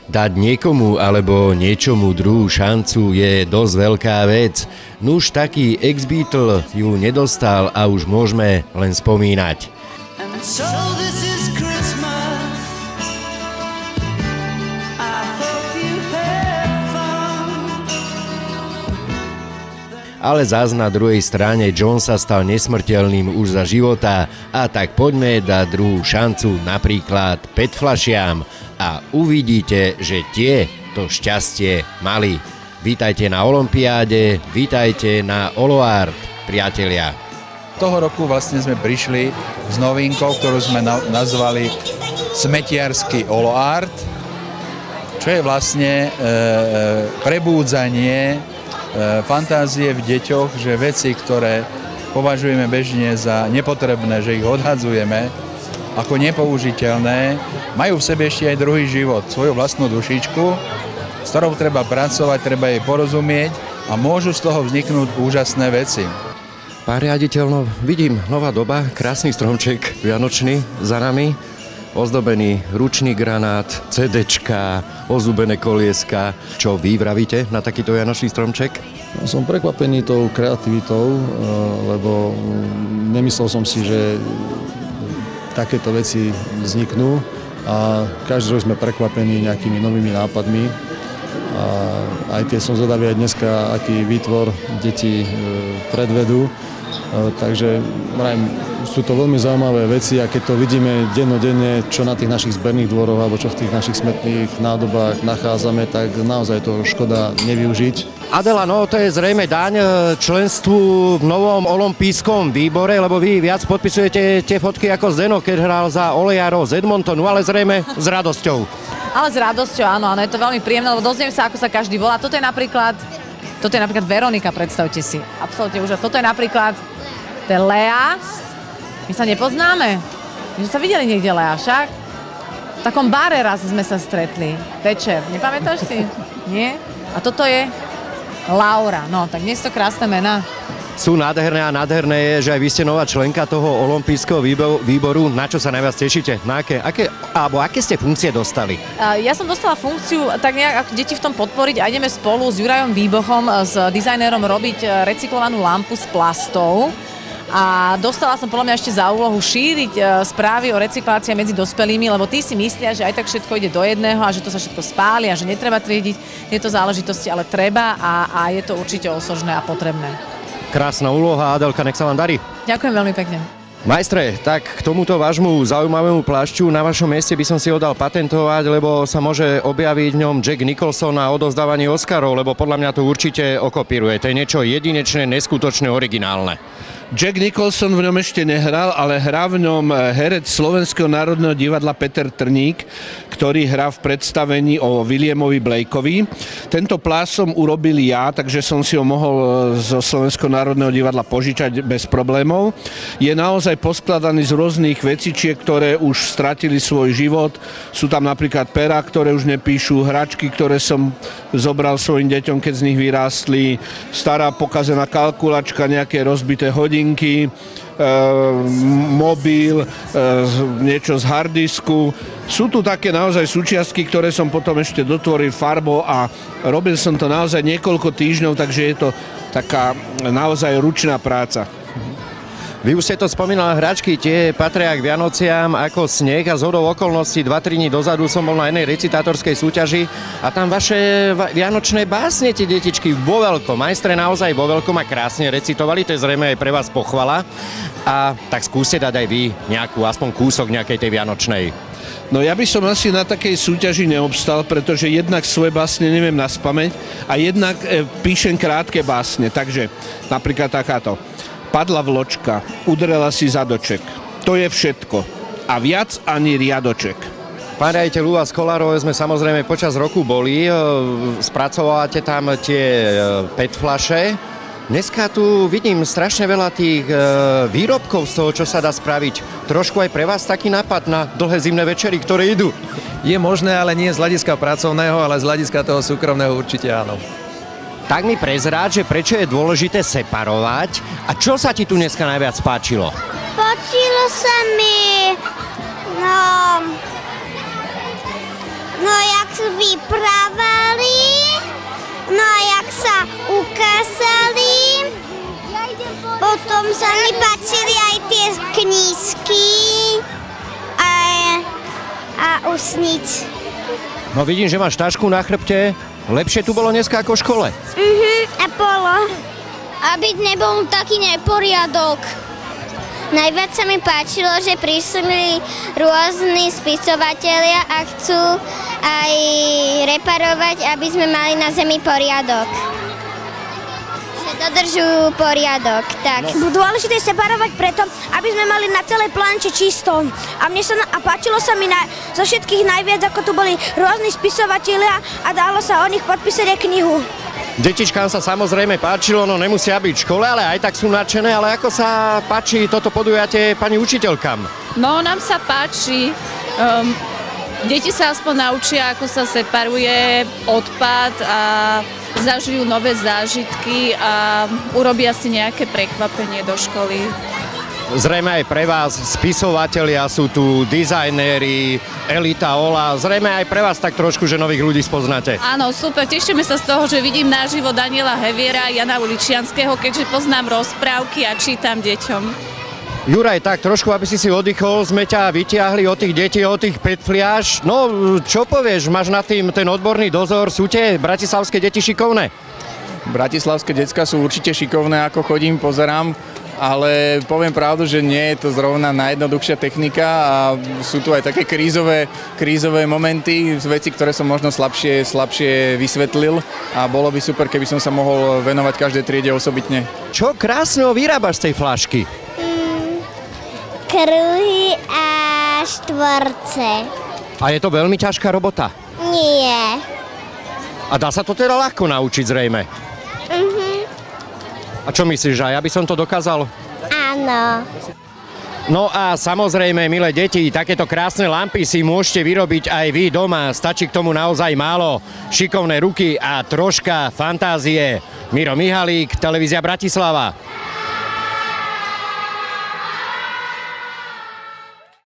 Dať niekomu alebo niečomu druhú šancu je dosť veľká vec. Nuž taký ex-Beatle ju nedostal a už môžeme len spomínať. Ale zás na druhej strane John sa stal nesmrteľným už za života a tak poďme dať druhú šancu napríklad PET fľašiam a uvidíte, že tie to šťastie mali. Vítajte na olympiáde, vítajte na Oloart, priatelia. Toho roku vlastne sme prišli s novinkou, ktorú sme nazvali smetiarsky Oloart, čo je vlastne prebúdzanie fantázie v deťoch, že veci, ktoré považujeme bežne za nepotrebné, že ich odhadzujeme ako nepoužiteľné, majú v sebe ešte aj druhý život, svoju vlastnú dušičku, s ktorou treba pracovať, treba jej porozumieť a môžu z toho vzniknúť úžasné veci. Pán riaditeľ, no vidím, nová doba, krásny stromček vianočný za nami, ozdobený ručný granát, CDčka, ozúbené kolieska. Čo vy vravíte na takýto vianočný stromček? Som prekvapený tou kreativitou, lebo nemyslel som si, že takéto veci vzniknú a každý rok sme prekvapení nejakými novými nápadmi. A aj keď som zvedavý aj dneska, aký výtvor deti predvedú. Takže sú to veľmi zaujímavé veci a keď to vidíme dennodenne, čo na tých našich zberných dvoroch alebo čo v tých našich smetných nádobách nachádzame, tak naozaj to škoda nevyužiť. Adela, no to je zrejme daň členstvu v novom olympijskom výbore, lebo vy viac podpisujete tie fotky ako Zdeno, keď hral za Olejarov z Edmontonu, ale zrejme s radosťou. Ale s radosťou, áno, je to veľmi príjemné, lebo dozviem sa, ako sa každý volá. Toto je napríklad Veronika, predstavte si. Absolútne úžasné. Toto je napríklad Lea. My sa nepoznáme. My sme sa videli niekde, Lea, však? V takom bare raz sme sa stretli. Večer. Nepamätáš si? Nie? A toto je Laura. No, tak dnes to krásne mená. Sú nádherné a nádherné je, že aj vy ste nová členka toho olympijského výboru. Na čo sa najviac tešíte? Na aké ste funkcie dostali? Ja som dostala funkciu tak nejak ako deti v tom podporiť a ideme spolu s Jurajom Výbochom, s dizajnérom robiť recyklovanú lampu z plastov. A dostala som podľa mňa ešte za úlohu šíriť správy o recyklácii medzi dospelými, lebo tí si myslia, že aj tak všetko ide do jedného a že to sa všetko spáli a že netreba triediť tieto záležitosti, ale treba a je to určite osožné a potrebné. Krásna úloha, Adelka, nech sa vám darí. Ďakujem veľmi pekne. Majstre, tak k tomuto vášmu zaujímavému plášťu na vašom mieste by som si ho dal patentovať, lebo sa môže objaviť v ňom Jack Nicholson a odozdávanie Oscarov, lebo podľa mňa to určite okopíruje. To je niečo jedinečné, neskutočné, originálne. Jack Nicholson v ňom ešte nehral, ale hrá v ňom herec Slovenského národného divadla Peter Trník, ktorý hrá v predstavení o Williamovi Blakeovi. Tento plás som urobil ja, takže som si ho mohol zo Slovenského národného divadla požičať bez problémov. Je naozaj poskladaný z rôznych vecičiek, ktoré už stratili svoj život. Sú tam napríklad perá, ktoré už nepíšu, hračky, ktoré som zobral svojim deťom, keď z nich vyrástli, stará pokazená kalkulačka, nejaké rozbité hodinky, mobil, niečo z harddisku. Sú tu také naozaj súčiastky, ktoré som potom ešte dotvoril farbou a robil som to naozaj niekoľko týždňov, takže je to taká naozaj ručná práca. Vy už ste to spomínali, hračky, tie patria k Vianociam ako sneh a zhodou okolností 2-3 dní dozadu som bol na jednej recitátorskej súťaži a tam vaše vianočné básne, tie detičky vo veľkom, majstre naozaj vo veľkom a krásne recitovali, to je zrejme aj pre vás pochvala. A tak skúste dať aj vy nejakú, aspoň kúsok nejakej tej vianočnej. No ja by som asi na takej súťaži neobstal, pretože jednak svoje básne neviem naspamäť a jednak píšem krátke básne, takže napríklad takáto. Padla vločka, udrela si zadoček. To je všetko. A viac ani riadoček. Pán riaditeľ, u vás Kolárove sme samozrejme počas roku boli. Spracovávate tam tie PET fľaše. Dneska tu vidím strašne veľa tých výrobkov z toho, čo sa dá spraviť. Trošku aj pre vás taký nápad na dlhé zimné večery, ktoré idú? Je možné, ale nie z hľadiska pracovného, ale z hľadiska toho súkromného určite áno. Tak mi prezráď, že prečo je dôležité separovať a čo sa ti tu dneska najviac páčilo? Páčilo sa mi, no jak vyprávali, no a jak sa ukázali, potom sa mi páčili aj tie knížky a usniť. No vidím, že máš tašku na chrbte. Lepšie tu bolo dneska ako v škole. A bolo. Aby nebol taký neporiadok. Najviac sa mi páčilo, že prišli rôzni spisovatelia a chcú aj reparovať, aby sme mali na zemi poriadok. Že dodržujú poriadok, tak. Dôležité je separovať preto, aby sme mali na celej planete čisto. A páčilo sa mi zo všetkých najviac, ako tu boli rôzni spisovatelia a dalo sa o nich podpísať aj knihu. Detičkám sa samozrejme páčilo, no nemusia byť v škole, ale aj tak sú nadšené. Ale ako sa páči toto podujatie pani učiteľkám? No, nám sa páči. Deti sa aspoň naučia, ako sa separuje odpad a zažijú nové zážitky a urobia si nejaké prekvapenie do školy. Zrejme aj pre vás spisovatelia sú tu, dizajnéri, Elita, Ola. Zrejme aj pre vás tak trošku, že nových ľudí spoznáte. Áno, super. Tešíme sa z toho, že vidím naživo Daniela Heviera a Jana Uličianskeho, keďže poznám rozprávky a čítam deťom. Juraj, tak trošku, aby si oddychol, sme ťa vytiahli od tých detí, od tých petfliaž. No, čo povieš, máš nad tým ten odborný dozor, sú tie bratislavské deti šikovné? Bratislavské decká sú určite šikovné, ako chodím, pozerám, ale poviem pravdu, že nie je to zrovna najjednoduchšia technika a sú tu aj také krízové momenty, veci, ktoré som možno slabšie vysvetlil a bolo by super, keby som sa mohol venovať každej triede osobitne. Čo krásneho vyrábaš z tej fľašky? Kruhy a štvorce. A je to veľmi ťažká robota? Nie. A dá sa to teda ľahko naučiť zrejme? A čo myslíš, že ja by som to dokázal? Áno. No a samozrejme, milé deti, takéto krásne lampy si môžete vyrobiť aj vy doma. Stačí k tomu naozaj málo. Šikovné ruky a troška fantázie. Miro Mihalík, Televízia Bratislava.